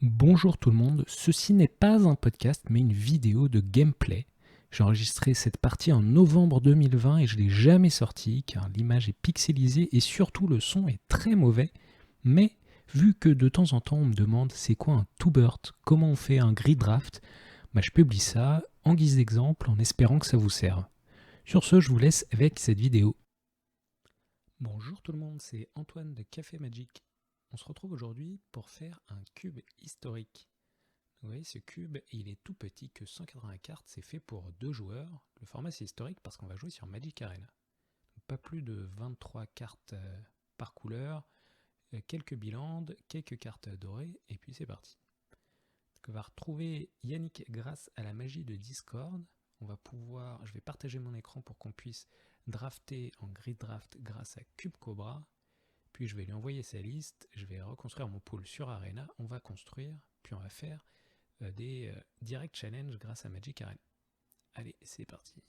Bonjour tout le monde, ceci n'est pas un podcast mais une vidéo de gameplay. J'ai enregistré cette partie en novembre 2020 et je ne l'ai jamais sortie car l'image est pixelisée et surtout le son est très mauvais. Mais vu que de temps en temps on me demande c'est quoi un two-bird, comment on fait un grid draft, je publie ça en guise d'exemple en espérant que ça vous serve. Sur ce, je vous laisse avec cette vidéo. Bonjour tout le monde, c'est Antoine de Café Magic. On se retrouve aujourd'hui pour faire un cube historique. Vous voyez, ce cube, il est tout petit que 180 cartes, c'est fait pour 2 joueurs. Le format, c'est historique parce qu'on va jouer sur Magic Arena. Donc, pas plus de 23 cartes par couleur, quelques bilandes, quelques cartes dorées, et puis c'est parti. Donc, on va retrouver Yannick grâce à la magie de Discord. Je vais partager mon écran pour qu'on puisse drafter en grid draft grâce à Cube Cobra. Puis je vais lui envoyer sa liste, je vais reconstruire mon pool sur Arena, on va construire, puis on va faire des direct challenge grâce à Magic Arena. Allez, c'est parti.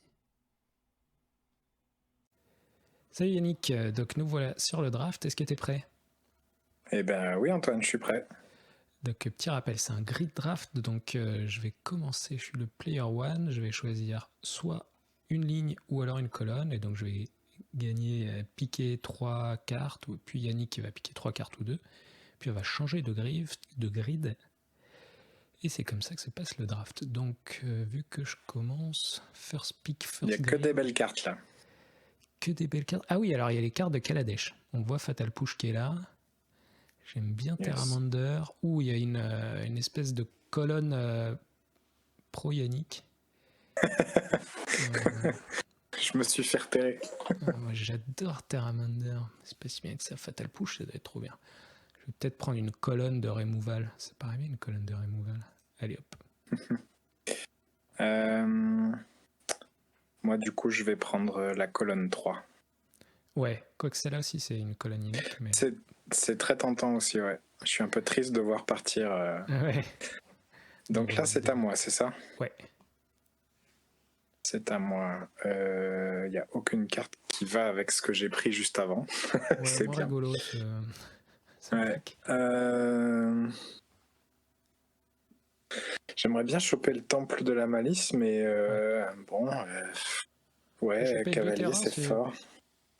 Salut Yannick, donc nous voilà sur le draft, est-ce que tu es prêt? Eh ben oui Antoine, je suis prêt. Donc petit rappel, c'est un grid draft, donc je vais commencer, je suis le player 1, je vais choisir soit une ligne ou alors une colonne, et donc je vais piquer 3 cartes, puis Yannick qui va piquer 3 cartes ou 2, puis on va changer de grid. Et c'est comme ça que se passe le draft. Donc, vu que je commence, first pick, first Il n'y a que des belles cartes là. Que des belles cartes. Ah oui, alors il y a les cartes de Kaladesh. On voit Fatal Push qui est là. J'aime bien Terramander. Ouh, il y a une espèce de colonne pro Yannick. Je me suis fait repérer. Moi j'adore Terramander. C'est pas si bien que ça. Fatal Push, ça doit être trop bien. Je vais peut-être prendre une colonne de removal. Ça paraît bien une colonne de removal. Allez hop. Moi du coup je vais prendre la colonne 3. Ouais, quoique celle-là aussi c'est une colonne unique. Mais... C'est très tentant aussi, ouais. Je suis un peu triste de voir partir. Ouais. Donc là c'est à moi, c'est ça? Ouais. C'est à moi. Il n'y a aucune carte qui va avec ce que j'ai pris juste avant. Ouais, c'est moins bien. rigolo Ouais. J'aimerais bien choper le temple de la malice, mais ouais, cavalier c'est fort.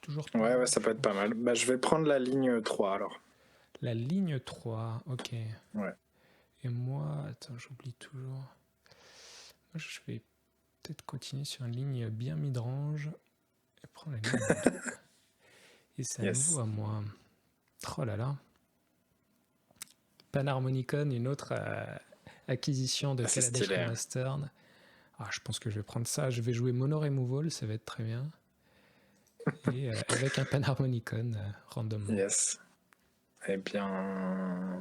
Toujours Ouais, ça peut être pas mal. Bah, je vais prendre la ligne 3 alors. La ligne 3, ok. Ouais. Et moi, attends, j'oublie toujours. Moi, je vais peut-être continuer sur une ligne bien midrange et prendre la ligne 2. Et c'est à nouveau à moi. Oh là là. Panharmonicon, une autre acquisition de Kaladesh Remastered. Ah, je pense que je vais prendre ça. Je vais jouer Mono Removal, ça va être très bien. Et avec un Panharmonicon randomement. Yes. Eh bien,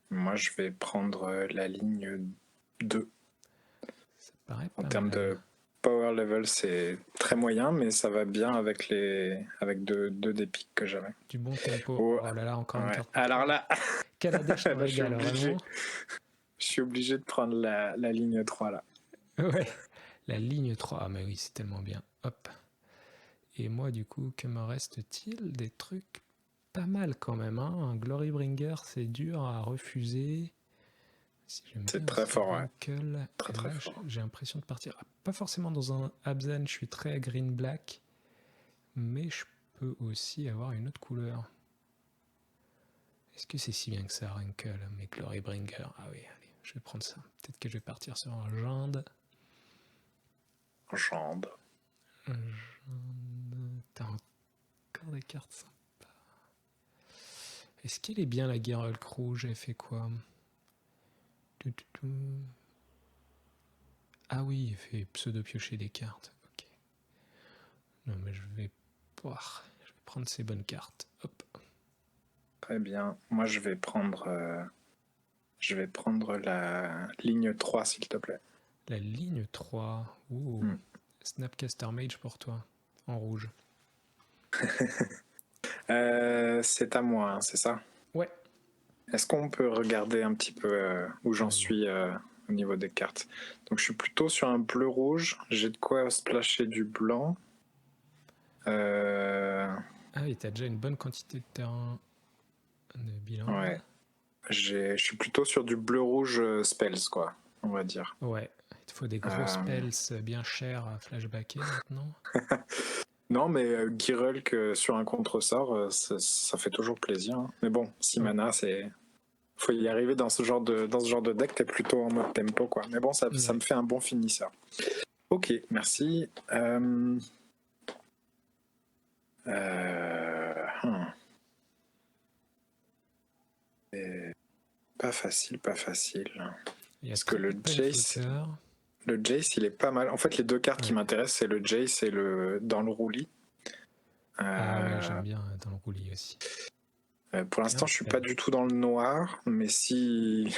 moi je vais prendre la ligne 2. Ça paraît en pas termes mal. De power level, c'est très moyen, mais ça va bien avec deux des pics que j'avais. Du bon tempo. Oh là là, encore une carte. Alors là, Kaladesh te régale, vraiment. Je suis obligé de prendre la ligne 3 là. Ouais, la ligne 3. Ah mais oui, c'est tellement bien. Hop. Et moi, du coup, que me reste-t-il? Des trucs pas mal quand même. Hein. Un Glorybringer, c'est dur à refuser. Si c'est très fort, ouais. Très fort. J'ai l'impression de partir. Pas forcément dans un Abzan, je suis très green-black. Mais je peux aussi avoir une autre couleur. Est-ce que c'est si bien que ça, Runkle, mais Glorybringer? Ah oui, allez, je vais prendre ça. Peut-être que je vais partir sur un Jande. Jande. T'as encore des cartes sympas. Est-ce qu'elle est bien la guerre Hulk rouge? Elle fait quoi? Ah oui, elle fait pseudo-piocher des cartes. Ok. Non, mais je vais prendre ces bonnes cartes. Hop. Très bien. Moi, je vais prendre la ligne 3, s'il te plaît. La ligne 3. Ouh. Snapcaster Mage pour toi. En rouge. C'est à moi, hein, c'est ça? Ouais. Est-ce qu'on peut regarder un petit peu où j'en suis au niveau des cartes? Donc je suis plutôt sur un bleu-rouge. J'ai de quoi splasher du blanc. Ah oui, t'as déjà une bonne quantité de terrain de bilan. Ouais. je suis plutôt sur du bleu-rouge spells, quoi, on va dire. Ouais, il te faut des gros spells bien chers à flashbacker maintenant. Non, mais Girulk sur un contre-sort, ça fait toujours plaisir. Hein. Mais bon, 6 mana, c'est... Faut y arriver dans ce genre de deck, t'es plutôt en mode tempo, quoi. Mais bon, ça me fait un bon finisseur. Ok, merci. Pas facile. Parce que le Jace, il est pas mal. En fait, les deux cartes qui m'intéressent, c'est le Jace et le dans le roulis. Ah ouais, j'aime bien dans le roulis aussi. Pour l'instant, je suis pas du tout dans le noir, mais si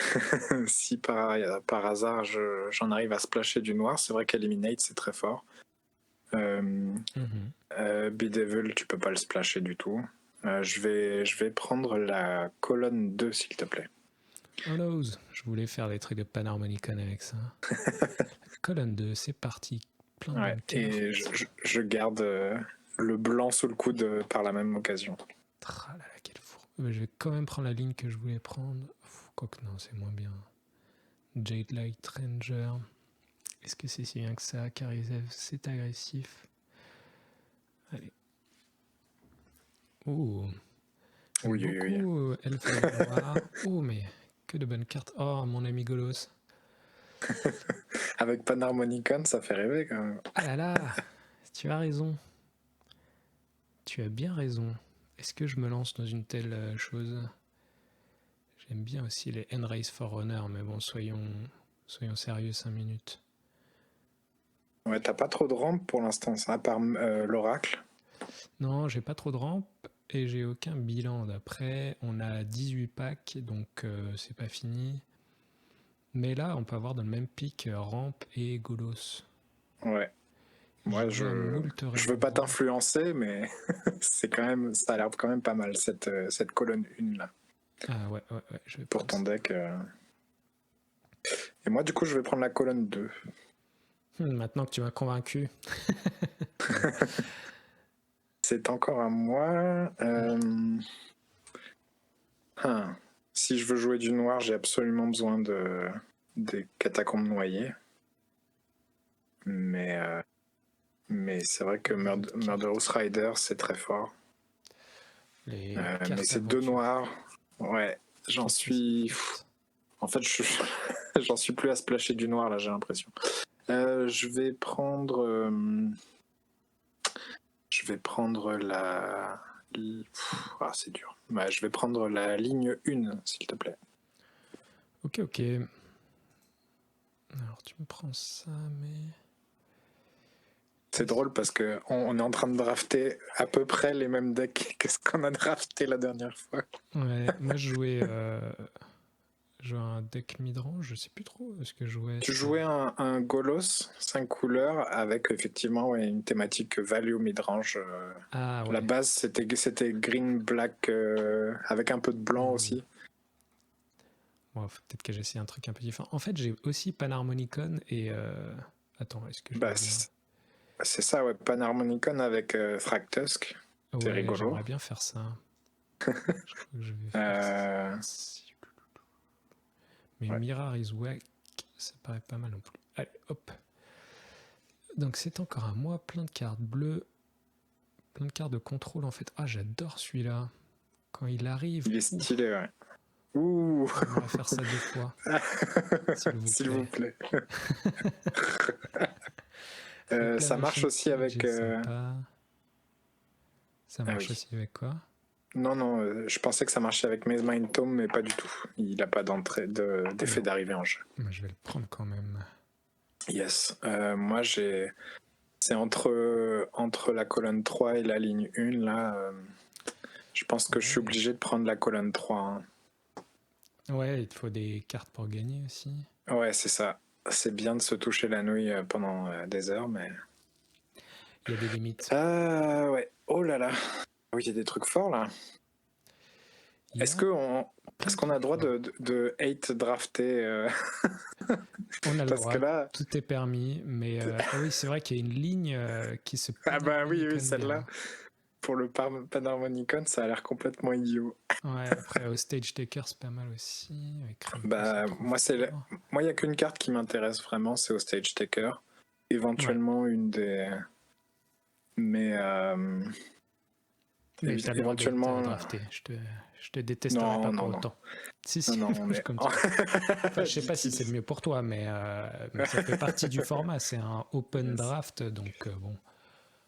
par hasard j'en arrive à splasher du noir, c'est vrai qu'Eliminate c'est très fort. Bedevil, tu peux pas le splasher du tout. Je vais prendre la colonne 2, s'il te plaît. Oh no, je voulais faire des trucs de Panharmonicon avec ça. La colonne 2, c'est parti. Plein de bunkers. Et je garde le blanc sous le coude par la même occasion. Ah là là, quel four. Mais je vais quand même prendre la ligne que je voulais prendre. Quoique non, c'est moins bien. Jade Light Ranger. Est-ce que c'est si bien que ça? Karizev, c'est agressif. Allez. Oh. Oui. Elfe noir. Oh, mais que de bonnes cartes. Oh, mon ami Golos. Avec Panharmonicon, ça fait rêver quand même. Ah là là, tu as raison. Tu as bien raison. Est-ce que je me lance dans une telle chose? J'aime bien aussi les Enrace Forerunner, mais bon, soyons sérieux 5 minutes. Ouais, t'as pas trop de rampe pour l'instant, à part l'oracle. Non, j'ai pas trop de rampe et j'ai aucun bilan. D'après, on a 18 packs, donc c'est pas fini. Mais là, on peut avoir dans le même pic rampe et Golos. Ouais. Moi, je veux pas t'influencer, mais c'est quand même, ça a l'air quand même pas mal cette colonne 1 là. Ah ouais. Je vais pour ton deck. Et moi, du coup, je vais prendre la colonne 2. Maintenant que tu m'as convaincu. C'est encore à moi. Si je veux jouer du noir, j'ai absolument besoin des catacombes noyées. Mais c'est vrai que Murderous Rider, c'est très fort. Mais c'est 2 noirs. Ouais, j'en suis... En fait, j'en suis plus à splasher du noir, là, j'ai l'impression. Je vais prendre la... c'est dur. Bah, je vais prendre la ligne 1, s'il te plaît. Ok. Alors, tu me prends ça, mais... C'est drôle parce qu'on est en train de drafter à peu près les mêmes decks que ce qu'on a drafté la dernière fois. Ouais, moi je jouais un deck midrange, je sais plus trop ce que je jouais. Tu jouais un Golos 5 couleurs avec effectivement une thématique value midrange. Ah ouais. La base c'était green black avec un peu de blanc aussi. Bon, faut peut-être que j'essaie un truc un peu différent. En fait, j'ai aussi Panharmonicon et attends, est-ce que je c'est ça, ouais, Panharmonicon avec Thragtusk. Ouais, c'est rigolo. J'aimerais bien faire ça. Je crois que je vais faire ça. Mais Mirror is Wack, ça paraît pas mal non plus. Allez, hop. Donc c'est encore à moi, plein de cartes bleues, plein de cartes de contrôle en fait. Ah, j'adore celui-là. Quand il arrive... Il est stylé, ouais. Ouh. On va faire ça 2 fois. S'il vous plaît. Ça marche aussi avec... Ça marche aussi avec quoi? Non, je pensais que ça marchait avec Maze Mind Tome, mais pas du tout. Il n'a pas d'effet d'arrivée en jeu. Je vais le prendre quand même. Yes. Moi, c'est entre la colonne 3 et la ligne 1, là. Je pense que je suis obligé de prendre la colonne 3. Hein. Ouais, il te faut des cartes pour gagner aussi. Ouais, c'est ça. C'est bien de se toucher la nouille pendant des heures, mais... Il y a des limites. Ouais. Oh là là. Oui, il y a des trucs forts, là. Est-ce qu'on a le droit de hate drafter On a le droit, là... tout est permis, mais oui, c'est vrai qu'il y a une ligne qui se... Ah bah oui, celle-là. pour le Panharmonicon, ça a l'air complètement idiot. Ouais, après Hostage Taker, c'est pas mal aussi. Avec Remco, Bah, c'est trop moi, fort. moi, il n'y a qu'une carte qui m'intéresse vraiment, c'est Hostage Taker. Éventuellement, une des. Mais. Mais t'as le droit d'être éventuellement. drafté. Je te détesterai pas pour autant. Si, si, Non, mais. comme ça. Enfin, je sais pas si c'est le mieux pour toi, mais ça fait partie du format. C'est un open draft, donc bon.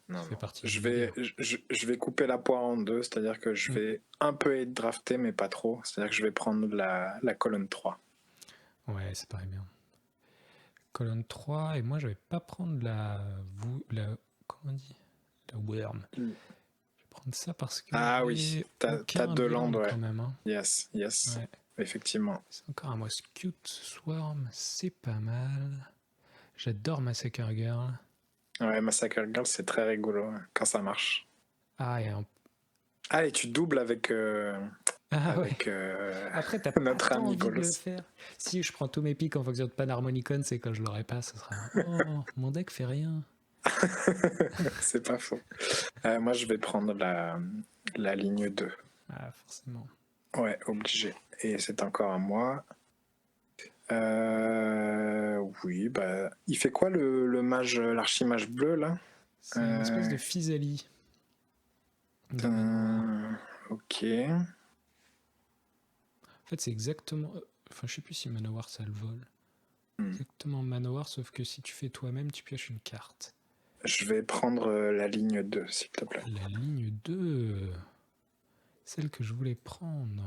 Non, Ça fait partie je du délire. je vais couper la poire en deux, c'est-à-dire que je vais un peu être drafté, mais pas trop. C'est-à-dire que je vais prendre la colonne 3. Ouais, c'est pareil bien. Colonne 3, et moi je vais pas prendre comment on dit, la worm. Je vais prendre ça parce que Ah j'ai oui, t'as aucun deux bilan landes, ouais. quand même. Hein. Yes, Ouais. effectivement. C'est encore un Moscute Swarm, c'est pas mal. J'adore Massacre Girl. Ouais, Massacre Girl, c'est très rigolo quand ça marche. Ah, et tu doubles avec, ouais. Après, t'as notre pas ami envie de le Golos. faire. Si je prends tous mes pics en fonction de Panharmonicon, c'est quand je l'aurai pas, ce sera oh, mon deck fait rien. C'est pas faux. Moi, je vais prendre la ligne 2. Ah, forcément. Ouais, obligé. Et c'est encore à moi. Oui, bah. Il fait quoi le mage, l'archimage bleu là? C'est une espèce de physalie. De manoir. Ok. En fait, c'est exactement. Enfin, je sais plus si Manowar ça le vole. Exactement Manowar, sauf que si tu fais toi-même, tu pioches une carte. Je vais prendre la ligne 2, s'il te plaît. La ligne 2. Celle que je voulais prendre.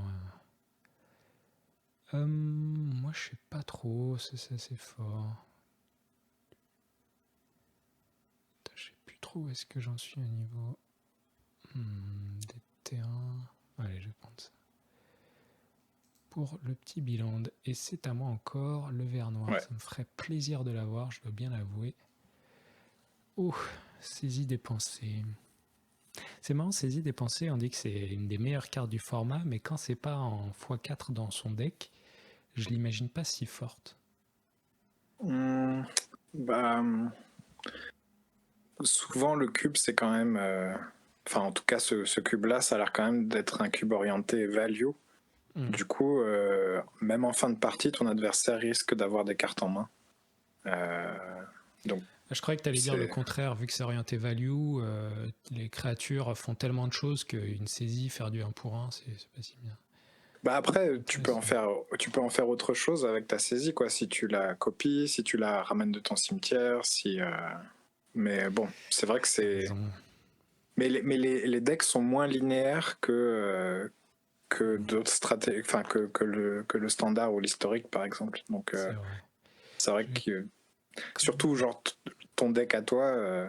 Moi, je sais pas trop. C'est assez fort. Je sais plus trop où est-ce que j'en suis au niveau des terrains. Allez, je vais prendre ça. Pour le petit bilan. Et c'est à moi encore, le vert noir. Ouais. Ça me ferait plaisir de l'avoir, je dois bien l'avouer. Oh, saisie des pensées. C'est marrant, saisie des pensées, on dit que c'est une des meilleures cartes du format, mais quand c'est pas en x4 dans son deck, je l'imagine pas si forte. Bah, souvent le cube c'est quand même, enfin en tout cas ce cube-là, ça a l'air quand même d'être un cube orienté value. Du coup, même en fin de partie, ton adversaire risque d'avoir des cartes en main. Donc, je croyais que tu allais dire le contraire, vu que c'est orienté value, les créatures font tellement de choses qu'une saisie, faire du 1 pour 1, c'est pas si bien. Bah après, tu peux en faire autre chose avec ta saisie, quoi. Si tu la copies, si tu la ramènes de ton cimetière, mais bon, c'est vrai que c'est. Mais les decks sont moins linéaires que d'autres stratégies, enfin que le standard ou l'historique, par exemple. Donc c'est vrai que surtout genre ton deck à toi,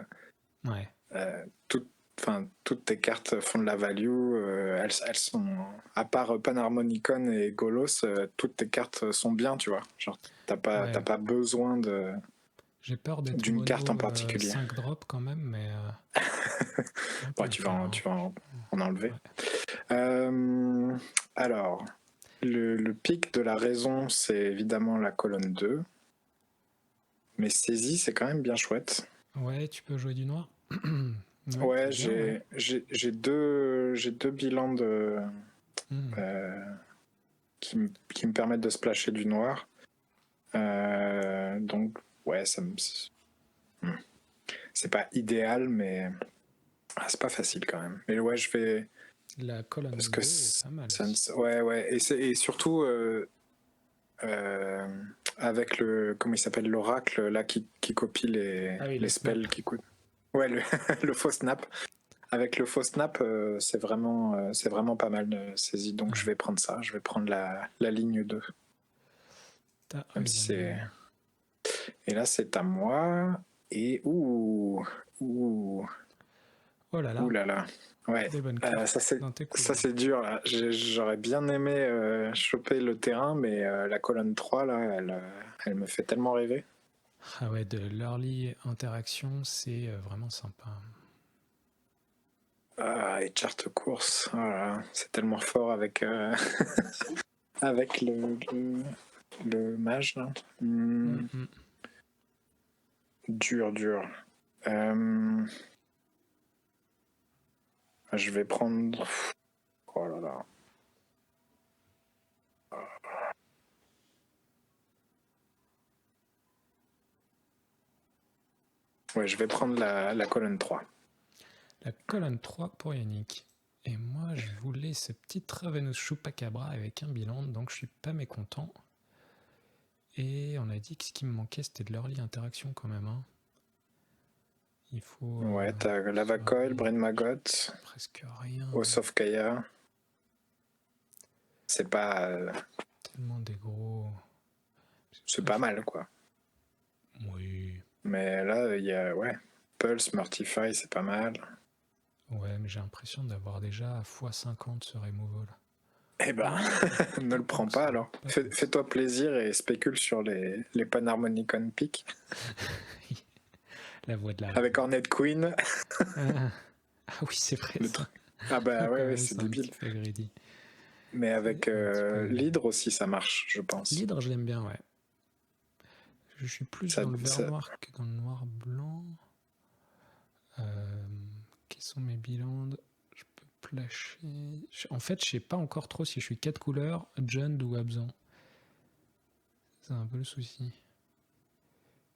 toutes tes cartes font de la value. Elles sont, à part Panharmonicon et Golos, toutes tes cartes sont bien, tu vois. Genre, t'as pas besoin de. J'ai peur d'être d'une carte en particulier. 5 drops quand même, mais. Ouais, tu vas en enlever. Ouais. Alors, le pic de la raison, c'est évidemment la colonne 2. Mais saisie, c'est quand même bien chouette. Ouais, tu peux jouer du noir. Ouais, j'ai deux bilans de qui me permettent de splasher du noir. Donc ouais, c'est pas idéal, mais c'est pas facile quand même. Mais ouais, je vais la colonne parce 2 que est pas mal. Ouais, et surtout avec comment il s'appelle, l'oracle là qui copie les spells qui coûtent. Ouais, le faux snap. Avec le faux snap, c'est vraiment pas mal de saisie. Donc je vais prendre ça. Je vais prendre la ligne 2. Même si c'est. Et là, c'est à moi. Et oh là là. Ouh là là. Ouais. Ça c'est dur. Là. J'aurais bien aimé choper le terrain, mais la colonne 3, là, elle me fait tellement rêver. Ah ouais, de l'early interaction, c'est vraiment sympa. Et charte course, voilà. C'est tellement fort avec avec le mage là. Dur. Je vais prendre... Oh là là. Ouais, je vais prendre la colonne 3. La colonne 3 pour Yannick. Et moi, je voulais ce petit Ravenous Chupacabra avec un bilan, donc je suis pas mécontent. Et on a dit que ce qui me manquait, c'était de l'early interaction quand même. Hein. Il faut... Ouais, t'as Lava Coil, Brain Maggot, presque rien. House of Kaya. C'est pas... Tellement des gros... C'est pas mal, quoi. Oui. Mais là, il y a... Ouais, Pulse, Mortify, c'est pas mal. Ouais, mais j'ai l'impression d'avoir déjà x50 ce removal. Eh ben, ne le prends pas alors. Fais-toi plaisir et spécule sur les Panharmonicon Peak. La voix de la... Avec Hornet Queen. Ah oui, c'est vrai ça. Ah bah ouais, c'est débile. Mais avec l'hydre aussi, ça marche, je pense. L'hydre, je l'aime bien, ouais. Je suis plus dans le vert noir que dans le noir blanc. Quels sont mes bilans? Je peux plasher. En fait, je sais pas encore trop si je suis 4 couleurs, Jund ou absent. C'est un peu le souci.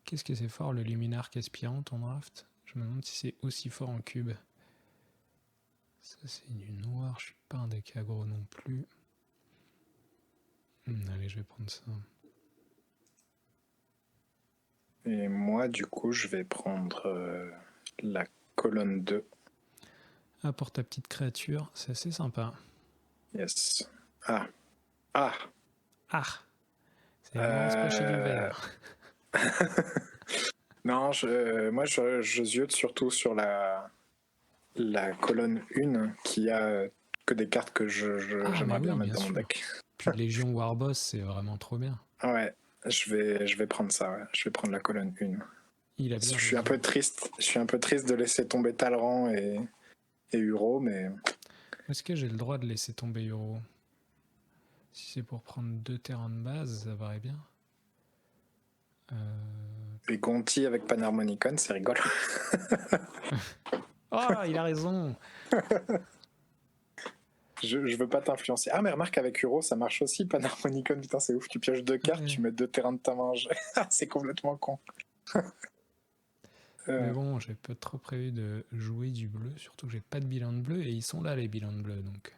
Qu'est-ce que c'est fort le Luminarch aspirante en draft? Je me demande si c'est aussi fort en cube. Ça c'est du noir, je suis pas un deck aggro non plus. Allez, je vais prendre ça. Et moi, du coup, je vais prendre la colonne 2. Ah, pour ta petite créature, c'est assez sympa. Yes. Ah c'est vraiment splashé du vert. Non, moi, je ziote surtout sur la colonne 1 qui a que des cartes que j'aimerais bien mettre dans mon deck. Puis Légion Warboss, c'est vraiment trop bien. Ouais, je vais prendre ça. Ouais. Je vais prendre la colonne 1. Il a bien je suis un peu triste. Je suis un peu triste de laisser tomber Talrand et Uro, mais... Est-ce que j'ai le droit de laisser tomber Uro? Si c'est pour prendre 2 terrains de base, ça paraît bien. Et Gonti avec Panharmonicon, c'est rigolo. Oh, il a raison. Je veux pas t'influencer. Ah, mais remarque, avec Uro, ça marche aussi, Panharmonicon. Putain, c'est ouf. Tu pioches 2 cartes, tu mets 2 terrains de ta main. C'est complètement con. Mais bon, j'ai pas trop prévu de jouer du bleu, surtout que j'ai pas de bilan de bleu, et ils sont là, les bilans de bleu, donc...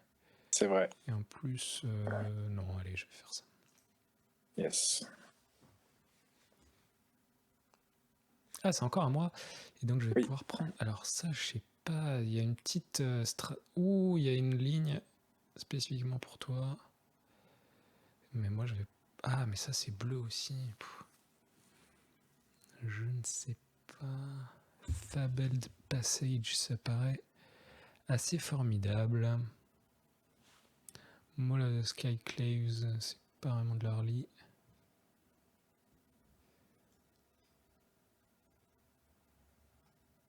C'est vrai. Et en plus... non, allez, je vais faire ça. Yes. Ah, c'est encore à moi. Et donc, je vais pouvoir prendre... Alors ça, je sais pas, il y a une petite... Ouh, il y a une ligne spécifiquement pour toi. Mais moi, je vais... Ah, mais ça, c'est bleu aussi. Je ne sais pas... Fabled Passage, ça paraît assez formidable. Mola Skyclaves, c'est pas vraiment de l'early.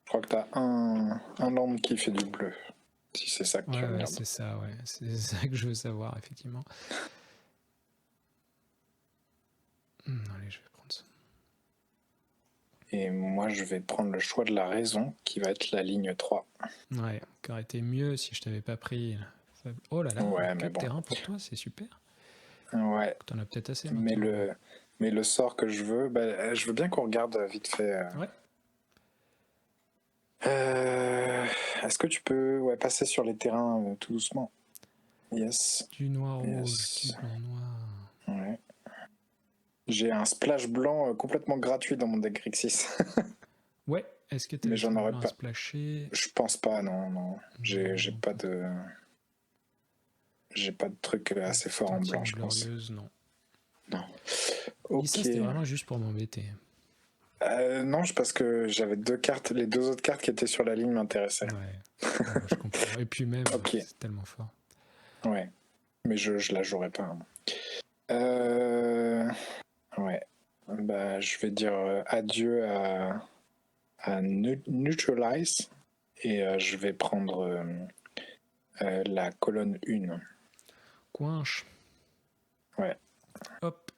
Je crois que t'as un land qui fait du bleu. Si c'est ça que tu regardes. C'est ça, ouais. C'est ça que je veux savoir, effectivement. Allez, je vais prendre ça. Et moi, je vais prendre le choix de la raison, qui va être la ligne 3. Ouais, qui aurait été mieux si je t'avais pas pris. Oh là là, ouais, 4 terrains pour toi, c'est super. Ouais. T'en as peut-être assez maintenant. Mais le sort que je veux, je veux bien qu'on regarde vite fait. Ouais. Est-ce que tu peux passer sur les terrains tout doucement? Yes. Du noir rouge, du blanc noir. Ouais. J'ai un splash blanc complètement gratuit dans mon deck Grixis. Ouais, est-ce que tu mais j'en aurais pas splasher? Je pense pas, non. J'ai pas de... J'ai pas de truc assez fort en blanc, je pense. Non. Ok. Et ça, c'était vraiment juste pour m'embêter. Non, parce que j'avais 2 cartes, les 2 autres cartes qui étaient sur la ligne m'intéressaient. Ouais, je comprends. Et puis même, c'est tellement fort. Ouais, mais je la jouerai pas. Ouais. Je vais dire adieu à Neutralize et je vais prendre la colonne 1. Coinche. Ouais. Hop.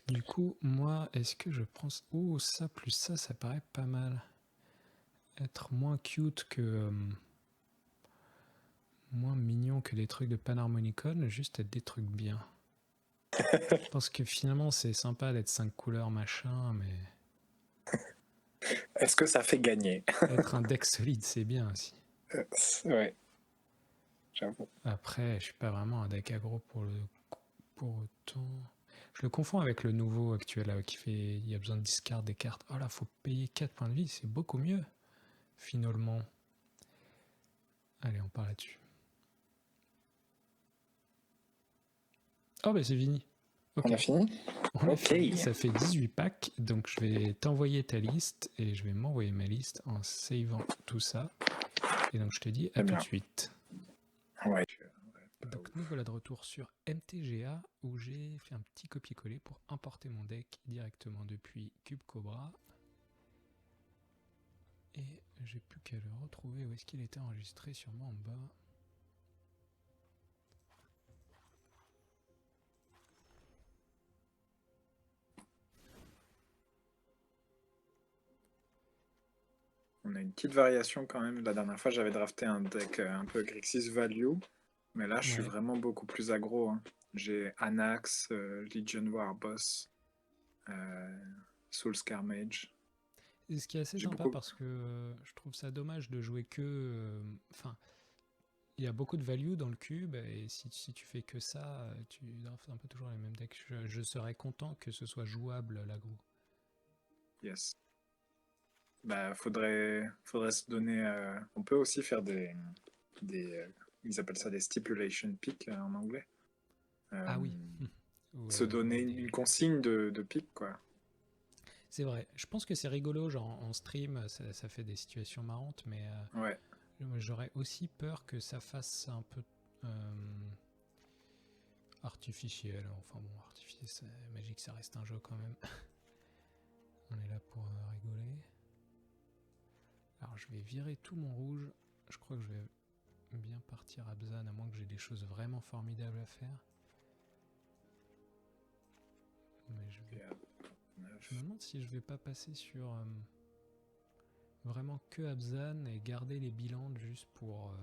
Du coup, moi, est-ce que je prends... Oh, ça plus ça paraît pas mal. Être moins cute que... moins mignon que les trucs de Panharmonicon, juste être des trucs bien. Je pense que finalement, c'est sympa d'être 5 couleurs, machin, mais Est-ce que ça fait gagner? être un deck solide, c'est bien aussi. Ouais, j'avoue. Après, je suis pas vraiment un deck aggro pour autant. Je le confonds avec le nouveau actuel là, qui fait il y a besoin de discard des cartes. Oh là, faut payer 4 points de vie, c'est beaucoup mieux, finalement. Allez, on part là-dessus. Oh, bah c'est fini. Ok. On a fini? On a Ok. fini, ça fait 18 packs, donc je vais t'envoyer ta liste et je vais m'envoyer ma liste en savant tout ça. Et donc je te dis à Très tout bien. de suite. Ouais. Donc nous voilà de retour sur MTGA où j'ai fait un petit copier-coller pour importer mon deck directement depuis Cube Cobra. Et j'ai plus qu'à le retrouver où est-ce qu'il était enregistré, sûrement en bas. On a une petite variation quand même. La dernière fois, j'avais drafté un deck un peu Grixis Value, mais là, je suis Ouais. vraiment beaucoup plus aggro. Hein. J'ai Anax, Legion War Boss, Soulscar Mage. Et ce qui est assez J'ai sympa beaucoup. parce que je trouve ça dommage de jouer que... Enfin, il y a beaucoup de value dans le cube et si tu fais que ça, tu drafts un peu toujours les mêmes decks. Je serais content que ce soit jouable l'aggro. Yes. Bah, faudrait se donner. On peut aussi faire des ils appellent ça des stipulation picks en anglais. Ah oui. Se donner une consigne de pick, quoi. C'est vrai. Je pense que c'est rigolo, genre en stream, ça fait des situations marrantes, mais Ouais. j'aurais aussi peur que ça fasse un peu artificiel. Enfin bon, artificiel, Magic, ça reste un jeu quand même. On est là pour rigoler. Alors je vais virer tout mon rouge. Je crois que je vais bien partir à Bzan, à moins que j'ai des choses vraiment formidables à faire. Mais je me demande si je vais pas passer sur vraiment que Abzan et garder les bilans juste pour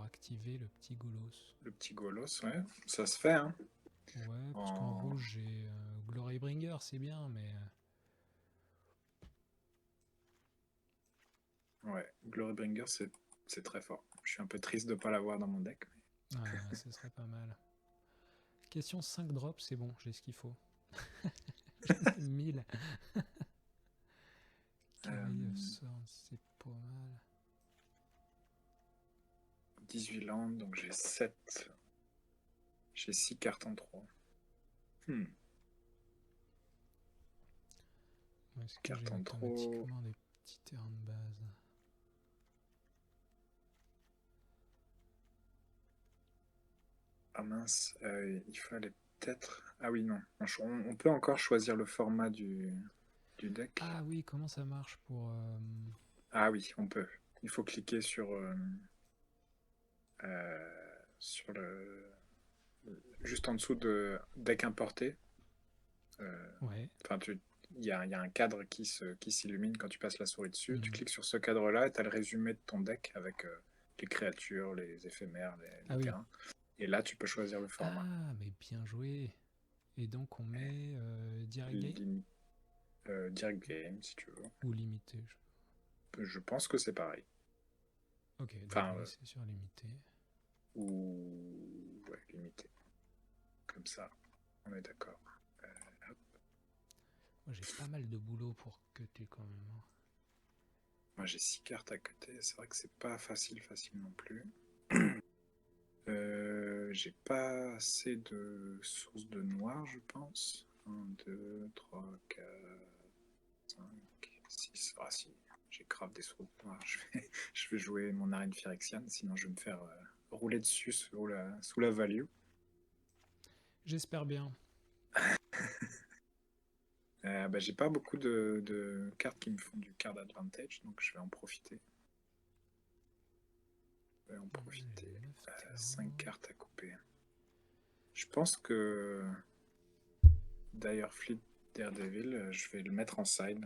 activer le petit Golos. Le petit Golos, ouais. Ça se fait, hein. Ouais, parce qu'en rouge j'ai Glorybringer, c'est bien, mais... Ouais, Glorybringer, c'est très fort. Je suis un peu triste de ne pas l'avoir dans mon deck. Mais... Ah, ce serait pas mal. Question 5 drops, c'est bon, j'ai ce qu'il faut. 1000. Cavalier of Swords, c'est pas mal. 18 landes, donc j'ai 7. J'ai 6 cartes en 3. Est-ce que j'ai automatiquement des petits terrains de base? Ah mince, il fallait peut-être... Ah oui, non. On peut encore choisir le format du deck. Ah oui, comment ça marche pour... Ah oui, on peut. Il faut cliquer sur le... Juste en dessous de deck importé. Ouais. Enfin, il y a un cadre qui s'illumine quand tu passes la souris dessus. Tu Mhm. cliques sur ce cadre-là et tu as le résumé de ton deck avec les créatures, les éphémères, les terrains. Et là, tu peux choisir le format. Ah, mais bien joué. Et donc on met direct game Direct game, si tu veux. ou limité? Je pense que c'est pareil. Ok, donc Enfin, on va laisser sur limité. ou... Ouais, limité. Comme ça, on est d'accord. Moi j'ai pas mal de boulot pour cutter quand même. Moi, j'ai 6 cartes à côté. C'est vrai que c'est pas facile non plus. J'ai pas assez de sources de noir, je pense. 1, 2, 3, 4, 5, 6. Ah si, j'ai grave des sources de noir. Je vais jouer mon arène phyrexiane, sinon je vais me faire rouler dessus sous la value. J'espère bien. J'ai pas beaucoup de cartes qui me font du card advantage, donc je vais en profiter. 5 cartes à couper. Je pense que d'ailleurs Fleet Daredevil, je vais le mettre en side.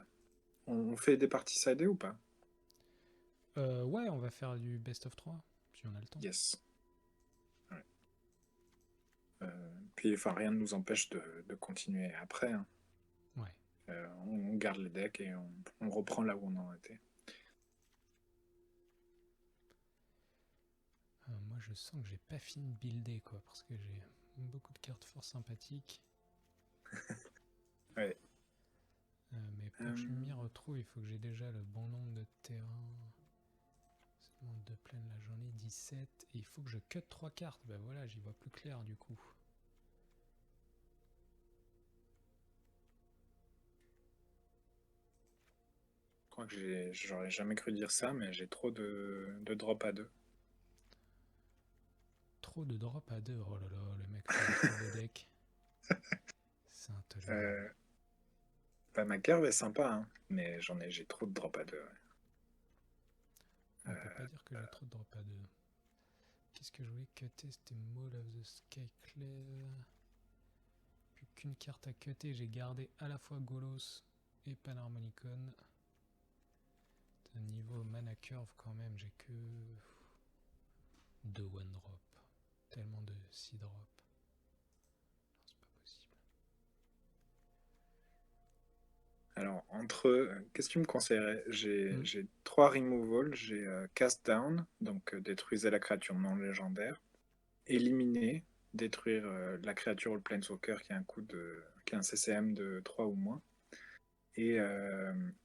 On fait des parties sidées ou pas? Ouais, on va faire du best of 3, si on a le temps. Yes. Puis enfin, rien ne nous empêche de continuer après, hein. Ouais. On garde les decks et on reprend là où on en était. Moi, je sens que j'ai pas fini de builder, quoi, parce que j'ai beaucoup de cartes fort sympathiques. Ouais. Mais pour que je m'y retrouve, il faut que j'ai déjà le bon nombre de terrains. Seulement 2 plaines la journée, 17. Et il faut que je cut 3 cartes. Bah voilà, j'y vois plus clair du coup. Je crois que j'aurais jamais cru dire ça, mais j'ai trop de drop à 2. Trop de drop à 2. Oh là là, le mec fait trop de decks. C'est intolérable. Bah, ma curve est sympa, hein, mais j'ai trop de drop à 2. Ouais. On peut pas dire que j'ai trop de drop à 2. Qu'est-ce que je voulais cutter? C'était Maul of the Skyclave. Plus qu'une carte à cutter. J'ai gardé à la fois Golos et Panharmonicon. Niveau mana curve quand même, j'ai que 2 one drop. Tellement de 6 drop. C'est pas possible. Alors, qu'est-ce que tu me conseillerais? J'ai 3 removal, j'ai cast down, donc détruisez la créature non légendaire, éliminer, détruire la créature ou le planeswalker qui a un CCM de 3 ou moins, et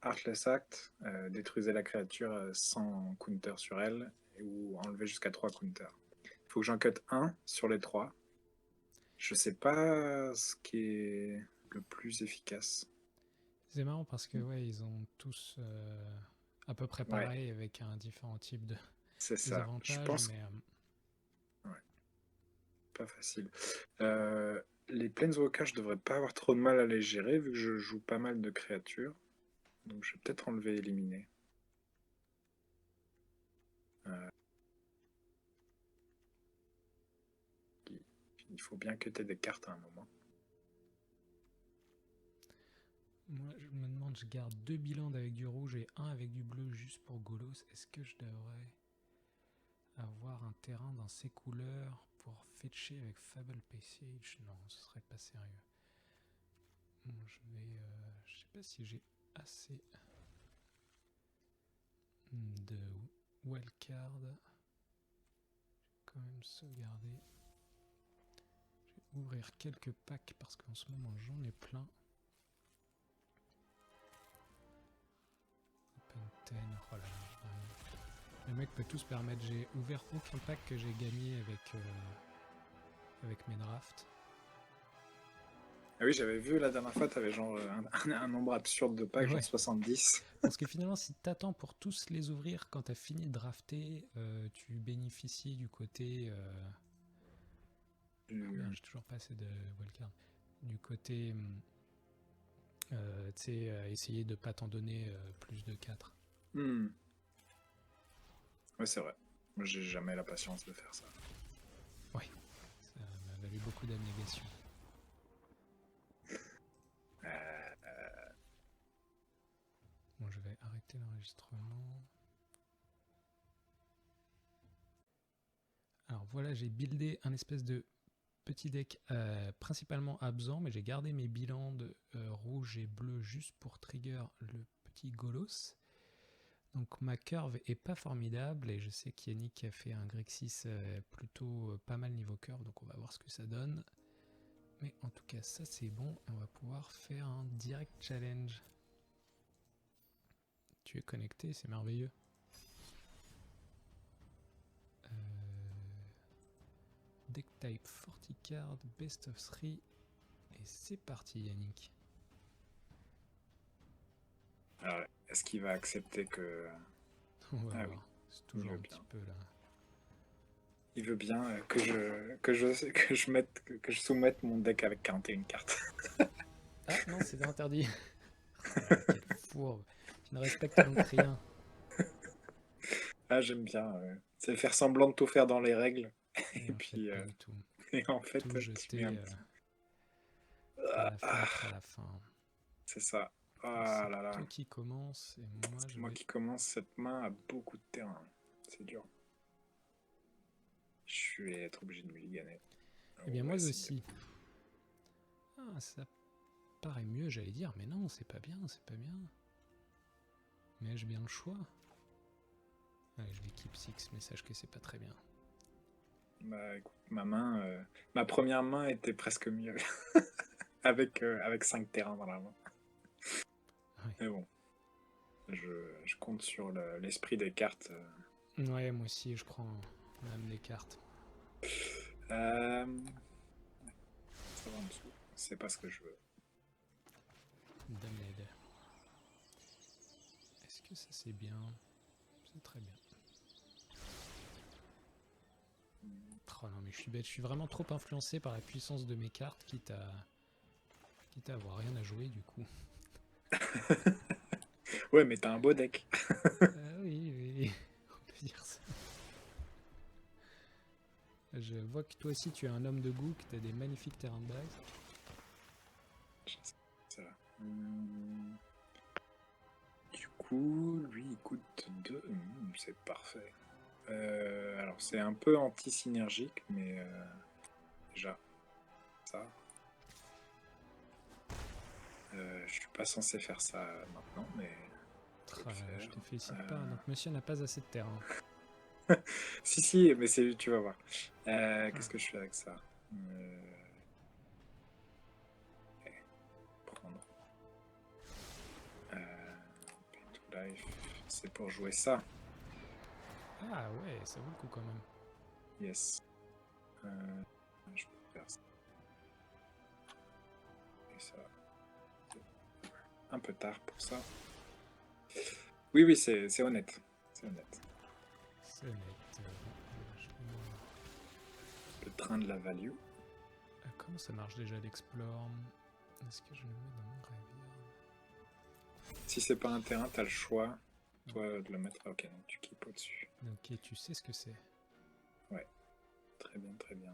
Heartless Act, détruisez la créature sans counter sur elle, ou enlever jusqu'à 3 counters. Il faut que j'en cut un sur les 3. Je sais pas ce qui est le plus efficace. C'est marrant parce que ouais, ils ont tous à peu près Ouais, pareil avec un différent type de c'est ça. Je désavantages, pense. mais Ouais, pas facile. Les Planeswalkers, je devrais pas avoir trop de mal à les gérer vu que je joue pas mal de créatures. Donc je vais peut-être enlever et éliminer. Euh, il faut bien que tu aies des cartes à un moment. moi je me demande, je garde 2 bilans avec du rouge et 1 avec du bleu juste pour Golos. Est-ce que je devrais avoir un terrain dans ces couleurs pour fetcher avec Fable Passage? Non, ce serait pas sérieux. Bon, je sais pas si j'ai assez de wildcard. Je vais quand même sauvegarder. Je vais ouvrir quelques packs parce qu'en ce moment j'en ai plein. Open 10, oh là là. Le mec peut tout se permettre. J'ai ouvert aucun pack que j'ai gagné avec mes drafts. Ah oui, j'avais vu la dernière fois, tu avais genre un nombre absurde de packs, genre Ouais. 70. Parce que finalement, si t'attends pour tous les ouvrir quand t'as fini de drafter, tu bénéficies du côté. Merde, j'ai toujours pas assez de wildcard. Du côté. Tu sais, essayer de pas t'en donner plus de 4. Hmm. Ouais, c'est vrai. Moi, j'ai jamais la patience de faire ça. Oui, ça m'a valu beaucoup d'abnégation. Bon, je vais arrêter l'enregistrement. Alors voilà, j'ai buildé un espèce de petit deck principalement absent, mais j'ai gardé mes bilans de rouge et bleu juste pour trigger le petit Golos. Donc ma curve est pas formidable et je sais qu'Yannick a fait un Grixis plutôt pas mal niveau curve, donc on va voir ce que ça donne. Mais en tout cas, ça c'est bon et on va pouvoir faire un direct challenge. Tu es connecté, c'est merveilleux. Deck type 40 card, best of 3. Et c'est parti Yannick. Alors, est-ce qu'il va accepter que... On va voir. Oui, C'est toujours un bien. petit peu là. Il veut bien que je soumette mon deck avec 41 cartes. Ah non, c'est interdit. Oh là là, quelle fourbe. Tu ne respectes donc rien. Ah, j'aime bien. C'est faire semblant de tout faire dans les règles. Et Et en fait, puis, pas du tout. et en fait, Tout tu mets un jeté petit... à la fenêtre à la fin. C'est ça. C'est Ah là là. toi qui commence et moi je Moi vais... qui commence, cette main a beaucoup de terrain. C'est dur. Je vais être obligé de mulliganer. Eh bien, moi Ouais, c'est aussi. Ah, ça paraît mieux, j'allais dire, mais non, c'est pas bien, c'est pas bien. Mais ai-je bien le choix? Allez, je vais keep 6, mais sache que c'est pas très bien. Bah écoute, ma première main était presque mieux avec 5 terrains dans la main. Ouais, Mais bon, je compte sur l'esprit des cartes. ouais, moi aussi, je crois en l'âme des cartes. Euh, Ça va en dessous. C'est pas ce que je veux. Damned. Est-ce que ça c'est bien? C'est très bien. Oh non, mais je suis bête, je suis vraiment trop influencé par la puissance de mes cartes, quitte à avoir rien à jouer du coup. Ouais, mais t'as un beau deck. Oui, oui, on peut dire ça. Je vois que toi aussi tu es un homme de goût, que tu as des magnifiques terrains de base. Ça va. Du coup, lui, il coûte 2. C'est parfait. Alors, c'est un peu anti-synergique, mais déjà, ça. Je suis pas censé faire ça maintenant, mais je peux le Je faire. te félicite pas, donc monsieur n'a pas assez de terrain. Si, mais tu vas voir. Qu'est-ce que je fais avec ça? Ok, prendre. Pay to life, c'est pour jouer ça. Ah ouais, ça vaut le coup quand même. Yes. Je peux faire ça. Et ça. Un peu tard pour ça. Oui, oui, c'est honnête. C'est honnête. C'est honnête. Je vais- Le train de la value. Comment ça marche déjà l'explore? Est-ce que je le mets dans mon graveyard? Si c'est pas un terrain, t'as le choix, toi, de le mettre. Ok, donc tu keep au-dessus. Ok, tu sais ce que c'est. Ouais, très bien, très bien.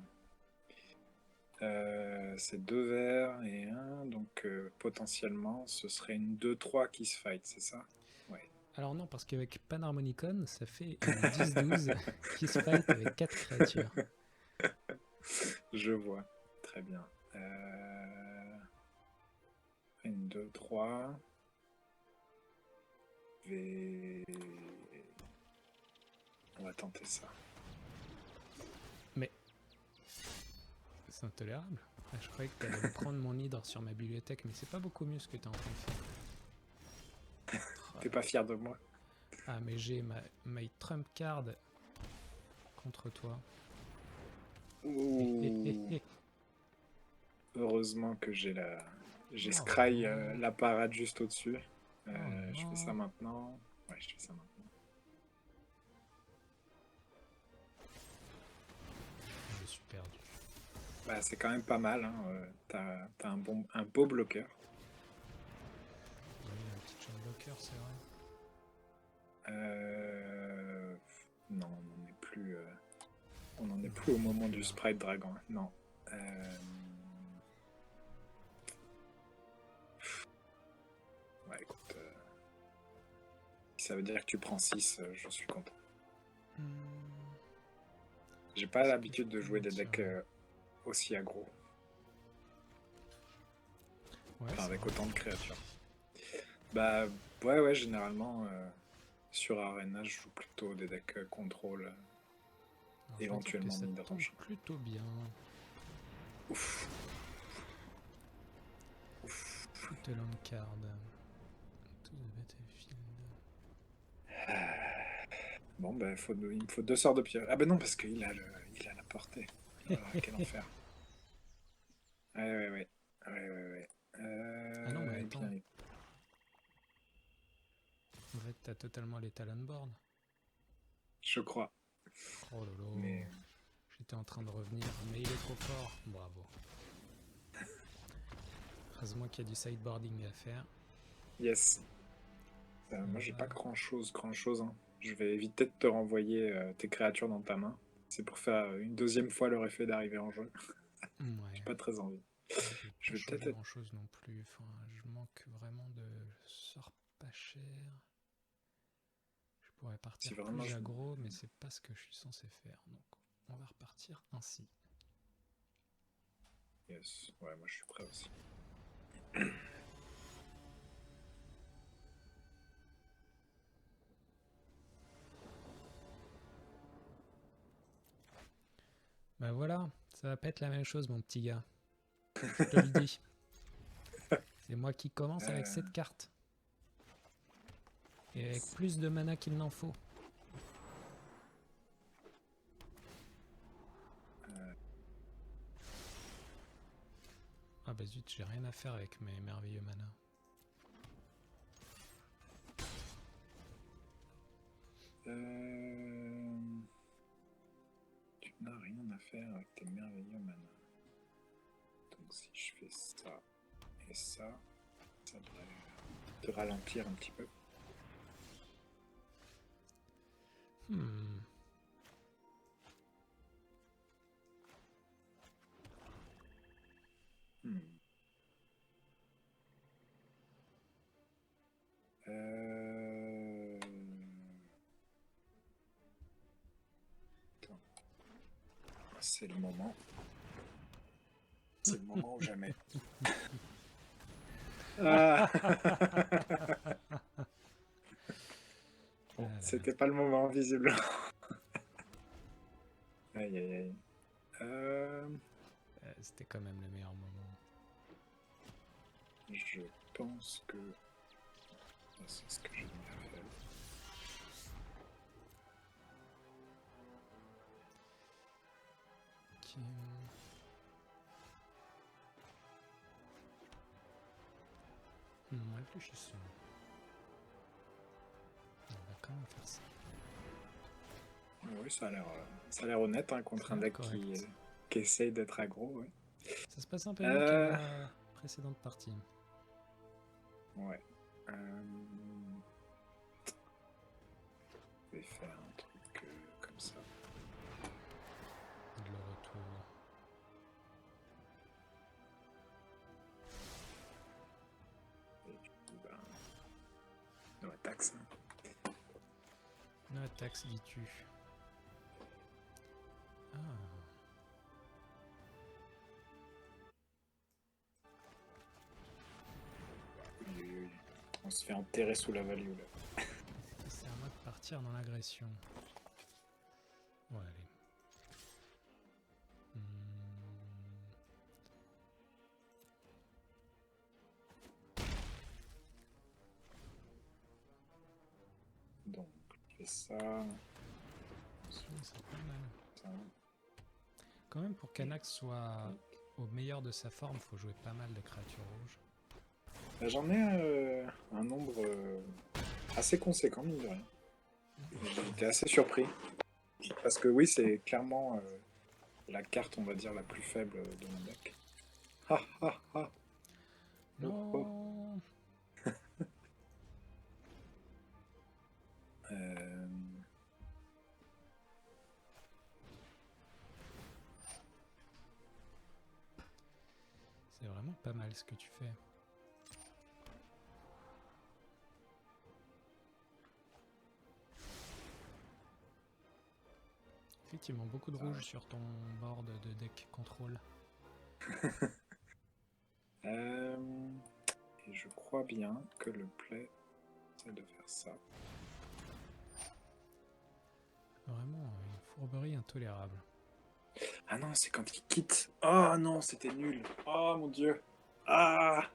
C'est 2 verts et 1, donc potentiellement ce serait une 2-3 qui se fight, c'est ça? Ouais. Alors non, parce qu'avec Panharmonicon, ça fait une 10-12 qui se fight avec 4 créatures. Je vois, très bien. Une 2-3. Et... On va tenter ça. Mais c'est intolérable. Ah, je croyais que tu allais me prendre mon hydre sur ma bibliothèque, mais c'est pas beaucoup mieux ce que tu es en train de faire. T'es pas fier de moi? Ah, mais j'ai my Trump card contre toi. Ouh. Heureusement que j'ai Oh Scry non. la parade juste au-dessus. Oh Je fais ça non. maintenant. Ouais, je fais ça maintenant. Je suis perdu. Bah, c'est quand même pas mal. Hein. T'as un beau bloqueur. Oui, un petit jump blocker, c'est vrai. Non, on n'en est plus au moment du là. Sprite Dragon. Non. Ouais, écoute. Si ça veut dire que tu prends 6, je suis content. J'ai pas l'habitude de jouer des decks aussi aggro. Ouais, Enfin, avec vrai. autant de créatures. Bah, ouais, généralement, sur Arena, je joue plutôt des decks contrôle, Alors, éventuellement ça tombe mid-range. plutôt bien. Ouf. Ouf. Put a land card. To the battlefield. Bon, bah, il me faut 2 sorts de pierre. Ah, bah non, parce qu'il a la portée. Oh, quel enfer. Ouais. Ah non, mais Eh attends. bien, En fait, t'as totalement les Talonborn. je crois. Oh là là. Mais J'étais en train de revenir, mais il est trop fort. Bravo. Heureusement qu'il y a du sideboarding à faire. yes. Moi, j'ai pas grand-chose. Hein. Je vais éviter de te renvoyer tes créatures dans ta main. C'est pour faire une deuxième fois leur effet d'arriver en jeu. Ouais. J'ai pas très envie. Je vais Je pas vais changer peut-être grand chose non plus. Enfin, je manque vraiment de sorts pas cher. Je pourrais Si partir vraiment plus je... aggro, mais c'est pas ce que je suis censé faire. Donc, on va repartir ainsi. Yes. Ouais, moi je suis prêt aussi. Bah voilà, ça va pas être la même chose, mon petit gars. Je te le dis. C'est moi qui commence avec Euh, cette carte. Et avec yes. plus de mana qu'il n'en faut. Euh, Ah bah zut, j'ai rien à faire avec mes merveilleux mana. Tu n'as rien à faire avec tes merveilleux mana. Donc si je fais ça et ça devrait te ralentir un petit peu. Hmm. Hmm. Attends. C'est le moment. C'est le moment ou jamais. Ah. Bon, c'était pas le moment, visiblement. Aïe, aïe, aïe. C'était quand même le meilleur moment. Je pense que c'est ce que j'aime bien faire. Ok. Réfléchissons. On va quand même faire ça. Oui, ça a l'air honnête hein, contre un deck qui essaye d'être aggro. Ouais. Ça se passe un peu mieux qu'à la précédente partie. Ouais. Je vais faire un truc comme ça. Le retour. Et du coup, ben... No attacks. No attacks, dis-tu. Ah. Oui. On se fait enterrer sous la value là. C'est à moi de partir dans l'agression. Ouais, allez. Donc, je fais ça. C'est pas mal. Ça. Quand même, pour qu'Anax soit au meilleur de sa forme, faut jouer pas mal de créatures rouges. J'en ai un nombre assez conséquent, mine de rien. J'étais assez surpris. Parce que oui, c'est clairement la carte, on va dire, la plus faible de mon deck. Ha ha ha. Non. Oh, oh. C'est vraiment pas mal ce que tu fais. Effectivement, beaucoup de rouge sur ton board de deck contrôle. Et je crois bien que le play, c'est de faire ça. Vraiment, une fourberie intolérable. Ah non, c'est quand il quitte. Oh non, c'était nul. Oh mon dieu. Ah,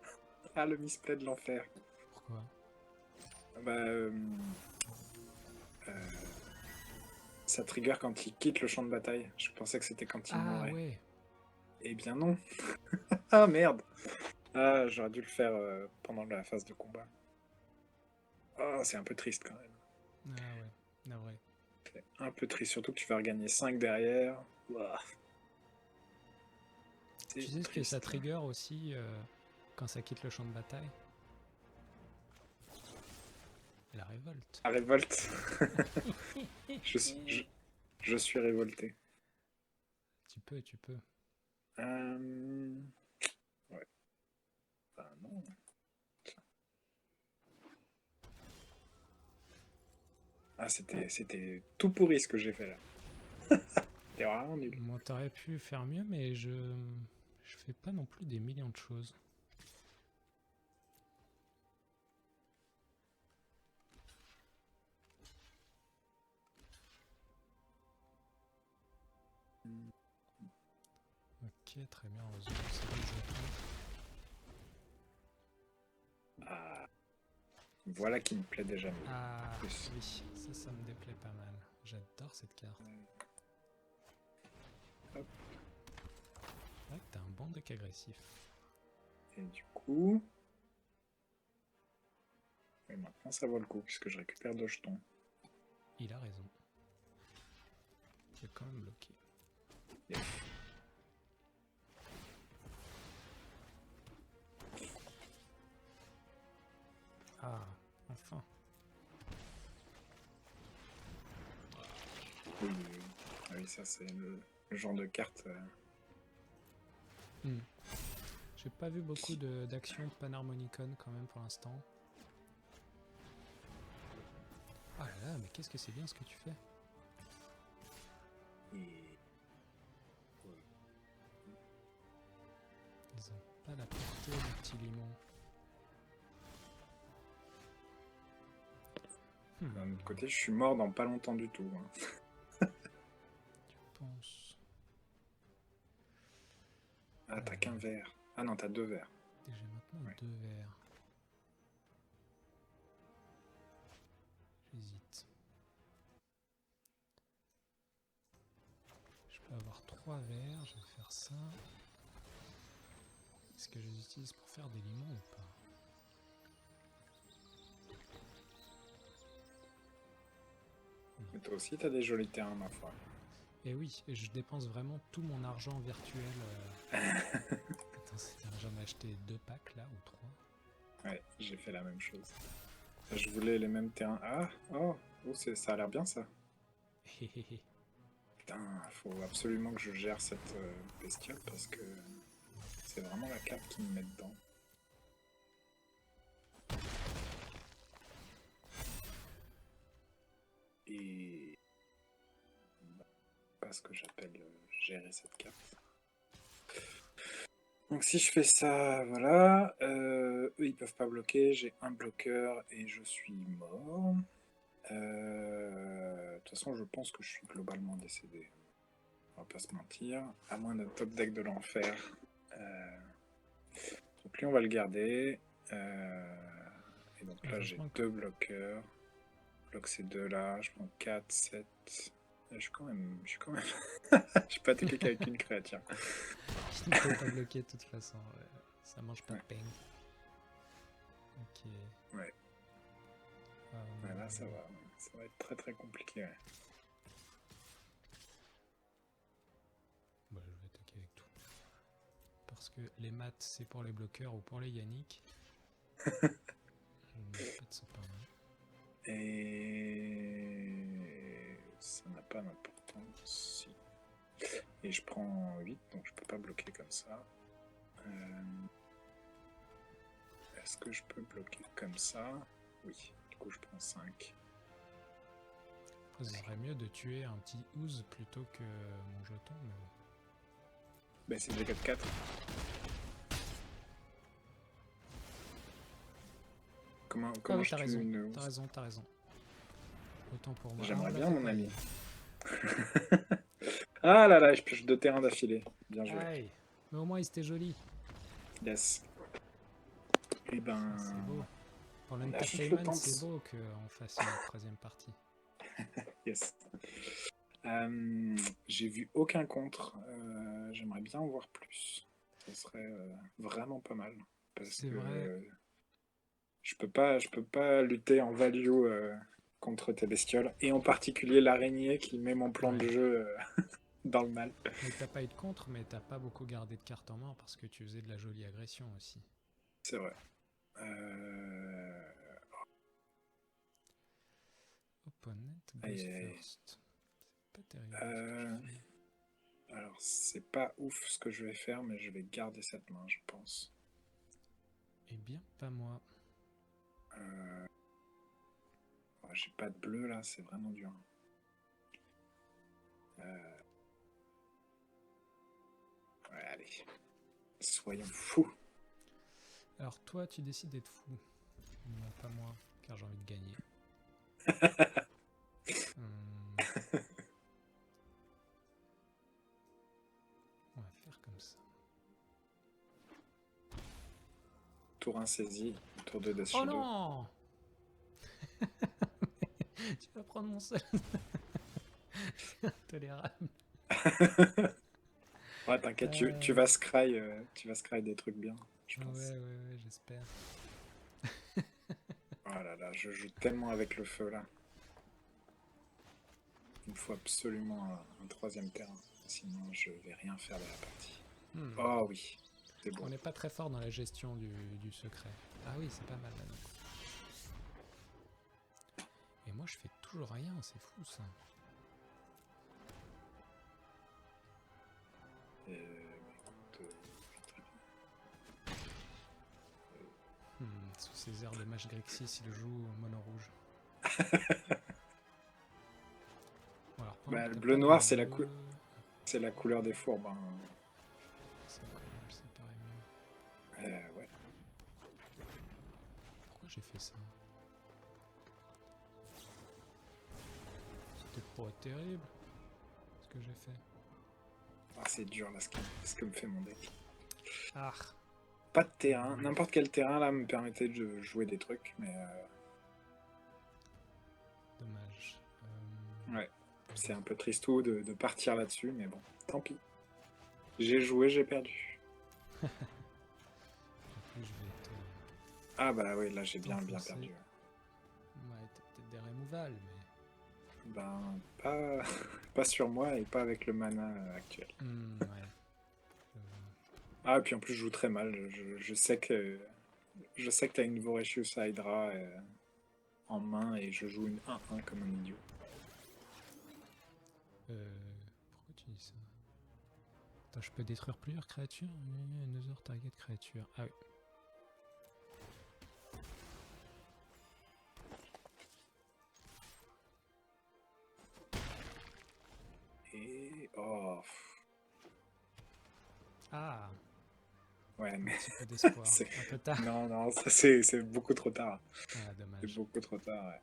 le misplay de l'enfer. Pourquoi? Bah, ça trigger quand il quitte le champ de bataille. Je pensais que c'était quand il mourait. Ouais. Eh bien non. Ah merde. Ah, j'aurais dû le faire pendant la phase de combat. Oh, c'est un peu triste quand même. Ah ouais, navré. C'est un peu triste, surtout que tu vas regagner 5 derrière. Ouah. Tu sais ce que ça trigger aussi quand ça quitte le champ de bataille? La révolte. La révolte. je suis révolté. Tu peux. Ouais. Ah non. Ah, c'était tout pourri ce que j'ai fait là. C'était vraiment nul. Moi, t'aurais pu faire mieux, mais je Je fais pas non plus des millions de choses. Ok, très bien, heureusement que c'est des jetons. Ah, voilà qui me plaît déjà mieux. Ah Plus. oui, ça me déplaît pas mal. J'adore cette carte. Hop. Ouais, t'as un bon deck agressif. Et du coup... Et maintenant ça vaut le coup, puisque je récupère 2 jetons. Il a raison. J'ai quand même bloqué. Yes. Ah, enfin. Oui, ah oui, ça c'est le genre de carte... J'ai pas vu beaucoup d'actions Panharmonicon quand même pour l'instant. Ah là là, mais qu'est-ce que c'est bien ce que tu fais. Et... Ils ont pas la portée du petit limon. D'un autre côté, je suis mort dans pas longtemps du tout. Tu penses. Ah, t'as qu'un verre. Ah non, t'as 2 verres. J'ai maintenant Ouais. 2 verres. J'hésite. Je peux avoir 3 verres, je vais faire ça. Est-ce que je les utilise pour faire des limons ou pas? Mais toi aussi, t'as des jolis terrains, ma foi. Et oui, et je dépense vraiment tout mon argent virtuel. Attends, j'en ai acheté 2 packs là, ou 3. Ouais, j'ai fait la même chose. Je voulais les mêmes terrains. Ah, oh, ça a l'air bien ça. Putain, faut absolument que je gère cette bestiole parce que c'est vraiment la carte qui me met dedans. Et... pas ce que j'appelle gérer cette carte. Donc si je fais ça, voilà. Eux, ils peuvent pas bloquer. J'ai un bloqueur et je suis mort. De toute façon, je pense que je suis globalement décédé. On va pas se mentir. À moins d'un top deck de l'enfer. Donc lui, on va le garder. Et donc là, j'ai 2 bloqueurs. Je bloque ces 2 là. Je prends 4, 7. Je suis quand même... je suis pas attaqué qu'avec une créature. Je ne peux pas bloquer de toute façon. Ça mange pas de pain. Ok. Ouais. Ouais, là, ça va être très très compliqué. Ouais. Bah, je vais attaquer avec tout. Parce que les maths, c'est pour les bloqueurs ou pour les Yannick. Je ne mets pas de sopin. Et ça n'a pas d'importance. Si. Et je prends 8, donc je peux pas bloquer comme ça. Est-ce que je peux bloquer comme ça? Oui, du coup je prends 5. Après, ce serait mieux de tuer un petit ooze plutôt que mon jeton. Mais bon. Ben c'est déjà 4-4. Comment oui, je tue une ooze? T'as raison. Autant pour moi. J'aimerais bien mon ami. Ah là là, je pioche 2 terrains d'affilée. Bien joué. Aïe. Mais au moins, il était joli. Yes. Et ben... C'est beau. Pour juste le l'entertainment, temps de- c'est beau qu'on fasse une troisième partie. Yes. J'ai vu aucun contre. J'aimerais bien en voir plus. Ça serait vraiment pas mal. Parce C'est que vrai. je peux pas lutter en value contre tes bestioles. Et en particulier l'araignée qui met mon plan de Ouais. jeu dans le mal. Mais t'as pas eu de contre, mais t'as pas beaucoup gardé de cartes en main parce que tu faisais de la jolie agression aussi. C'est vrai. Opponent goes Aïe, aïe. first. C'est pas terrible ce que tu fais. Alors, c'est pas ouf ce que je vais faire, mais je vais garder cette main, je pense. Eh bien, pas moi. J'ai pas de bleu là, c'est vraiment dur. Ouais, allez. Soyons fous. Alors toi, tu décides d'être fou. Non, pas moi, car j'ai envie de gagner. On va faire comme ça. Tour 1 saisi, tour 2 Death Oh Shadow. non. Tu vas prendre mon seul. C'est intolérable. Ouais, t'inquiète, tu vas scry des trucs bien, je pense. Ouais, j'espère. Oh là là, je joue tellement avec le feu là. Il me faut absolument un troisième terrain, sinon je vais rien faire de la partie. Oh oui, c'est bon. On n'est pas très fort dans la gestion du secret. Ah oui, c'est pas mal là. Et moi je fais toujours rien, c'est fou ça. Sous ces airs de Mage Grixis, il joue en mono rouge. Bon, alors, bah, le bleu-noir, c'est la couleur des fourbes. Hein. C'est cool, ça paraît mieux. Ouais. Pourquoi j'ai fait ça? C'était pas terrible ce que j'ai fait. Ah, c'est dur là ce que me fait mon deck. Ah. Pas de terrain, n'importe quel terrain là me permettait de jouer des trucs, mais Dommage. Ouais, c'est un peu tristou de partir là-dessus, mais bon, tant pis. J'ai joué, j'ai perdu. En plus, je vais te... Ah bah oui, là j'ai bien perdu. Ouais, t'as peut-être des removals, mais... Ben, pas sur moi et pas avec le mana actuel. Ouais. Ah, et puis en plus je joue très mal. Je sais que t'as une Voracious Hydra en main et je joue une 1-1 comme un idiot. Pourquoi tu dis ça? Attends, je peux détruire plusieurs créatures? Another target créature. Ah oui. Et... Oh... Ah. Ouais, mais... Un petit peu d'espoir. Un peu tard. Non, ça c'est beaucoup trop tard. Ah, dommage. C'est beaucoup trop tard, ouais.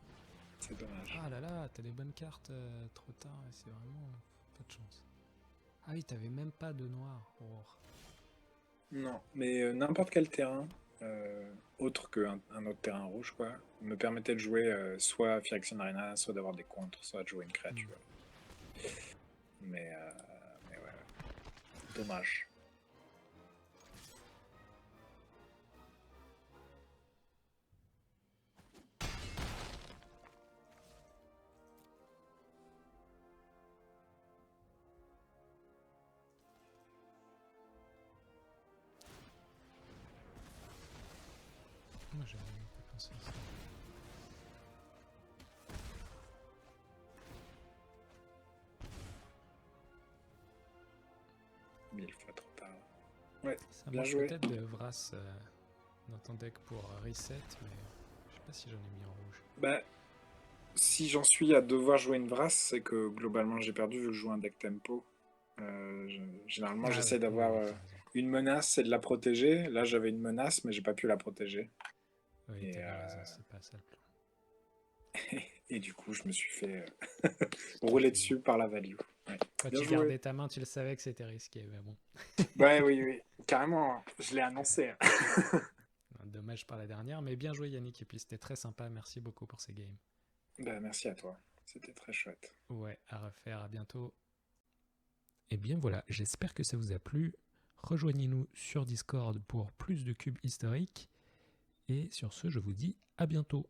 C'est dommage. Ah là là, t'as des bonnes cartes trop tard, c'est vraiment pas de chance. Ah oui, t'avais même pas de noir. Oh. Non, mais n'importe quel terrain, autre qu'un autre terrain rouge, quoi, me permettait de jouer soit Phyrexian Arena, soit d'avoir des contres, soit de jouer une créature. Mais ouais, dommage. Moi j'avais même pas pensé à ça. Mille fois trop tard. Ouais, ça bien manque joué. Peut-être de Vras dans ton deck pour reset, mais je sais pas si j'en ai mis en rouge. Bah, si j'en suis à devoir jouer une Vras, c'est que globalement j'ai perdu vu que je joue un deck tempo. Généralement j'essaie d'avoir une menace et de la protéger. Là j'avais une menace mais j'ai pas pu la protéger. Oui, t'as bien raison, c'est pas ça le plan. Et du coup je me suis fait rouler dessus par la value. Ouais. Quand tu gardais ta main, tu le savais que c'était risqué, mais bon. Ouais, oui, carrément, je l'ai annoncé. Dommage par la dernière, mais bien joué Yannick, et puis c'était très sympa, merci beaucoup pour ces games. Bah, merci à toi, c'était très chouette. Ouais, à refaire, à bientôt. Et bien voilà, j'espère que ça vous a plu. Rejoignez-nous sur Discord pour plus de cubes historiques. Et sur ce, je vous dis à bientôt.